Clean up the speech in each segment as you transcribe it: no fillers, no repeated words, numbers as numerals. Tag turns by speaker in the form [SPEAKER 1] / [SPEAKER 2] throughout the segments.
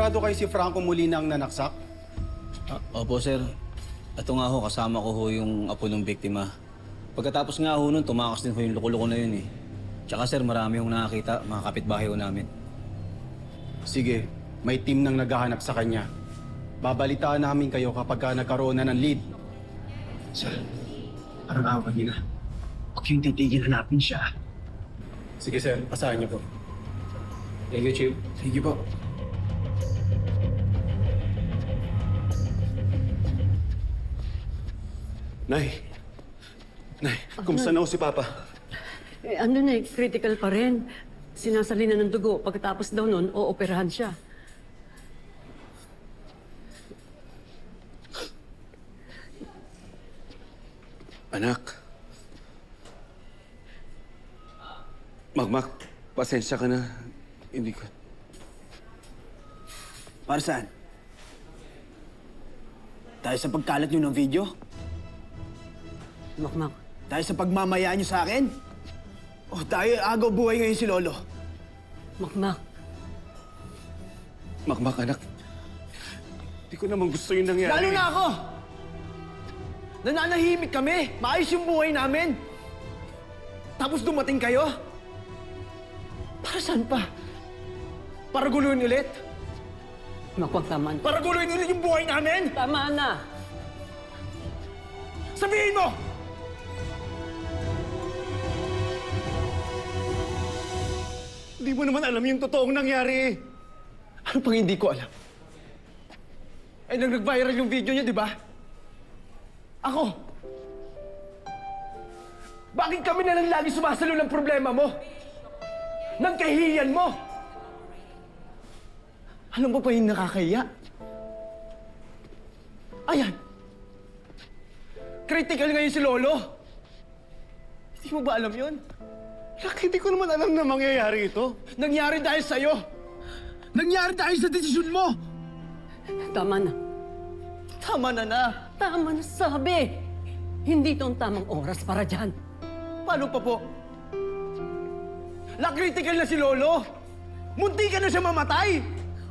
[SPEAKER 1] Sigurado kayo si Franco Molina ang nanaksak?
[SPEAKER 2] Opo, sir. Ito nga ho, kasama ko ho yung apo ng biktima. Pagkatapos nga ho nun, tumakas din ho yung loko-loko na yun eh. Tsaka sir, marami hong nakakita, mga kapitbahay ho namin.
[SPEAKER 1] Sige, may team nang naghahanap sa kanya. Babalitaan namin kayo kapag nagkaroon na ng lead.
[SPEAKER 3] Sir, parang awa niyo na. Huwag yung titigil hanapin siya.
[SPEAKER 1] Sige sir, asahan niyo po.
[SPEAKER 3] Thank you, Chief.
[SPEAKER 1] Sige po. Nay! Nay, kumusta na ho si Papa?
[SPEAKER 4] Ano na, critical pa rin. Sinasalina ng dugo. Pagkatapos daw nun, ooperahan siya.
[SPEAKER 5] Anak. Magmak, pasensya ka na. Hindi ko...
[SPEAKER 6] Para saan? Dahil sa pagkalat nyo ng video?
[SPEAKER 4] Makmak,
[SPEAKER 6] Dahil sa pagmamayaan nyo sa akin? O dahil agaw buhay ngayon si Lolo?
[SPEAKER 4] makmak.
[SPEAKER 5] Magmak, anak. Hindi ko naman gusto yung nangyari.
[SPEAKER 6] Lalo na ako! Nananahimik kami! Maayos yung buhay namin! Tapos dumating kayo? Para saan pa? Para guluhin ulit?
[SPEAKER 4] Makmak, tama na.
[SPEAKER 6] Para guluhin ulit yung buhay namin?
[SPEAKER 4] Tama na!
[SPEAKER 6] Sabihin mo!
[SPEAKER 5] Hindi mo naman alam yung totoong nangyari.
[SPEAKER 6] Ano pang hindi ko alam? Eh, nang nag-viral yung video niya, di ba? Ako! Bakit kami na lang lagi sumasalo ng problema mo? Ng kahihiyan mo? Alam mo pa yung nakakahiya? Ayan! Critical ngayon si Lolo! Hindi mo ba alam yun?
[SPEAKER 5] Hindi ko naman alam na mangyayari ito.
[SPEAKER 6] Nangyari dahil sa'yo! Nangyari dahil sa desisyon mo!
[SPEAKER 4] Tama na.
[SPEAKER 6] Tama na na!
[SPEAKER 4] Tama na sabi! Hindi ito ang tamang oras para dyan.
[SPEAKER 6] Paano pa po? Na-critical na si Lolo! Munti ka na siya mamatay!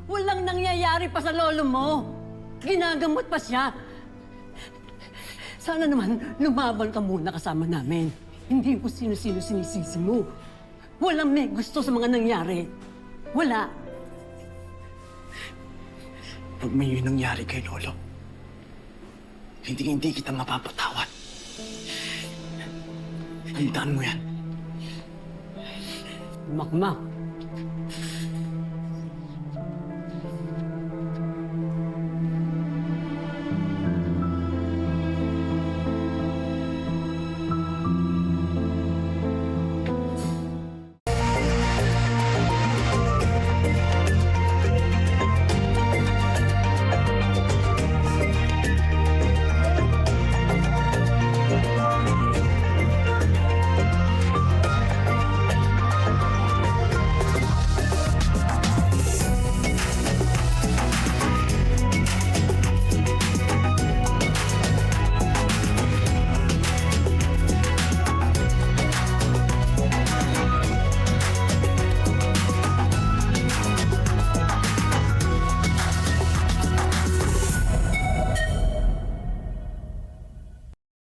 [SPEAKER 4] Walang nangyayari pa sa lolo mo. Ginagamot pa siya. Sana naman lumaban ka muna kasama namin. Hindi ko sino-sino sinisisi mo. Walang may gusto sa mga nangyari. Wala.
[SPEAKER 6] Pag may yun nangyari kay Lolo, hindi kita mapapatawad. Tandaan mo yan.
[SPEAKER 4] Makmak,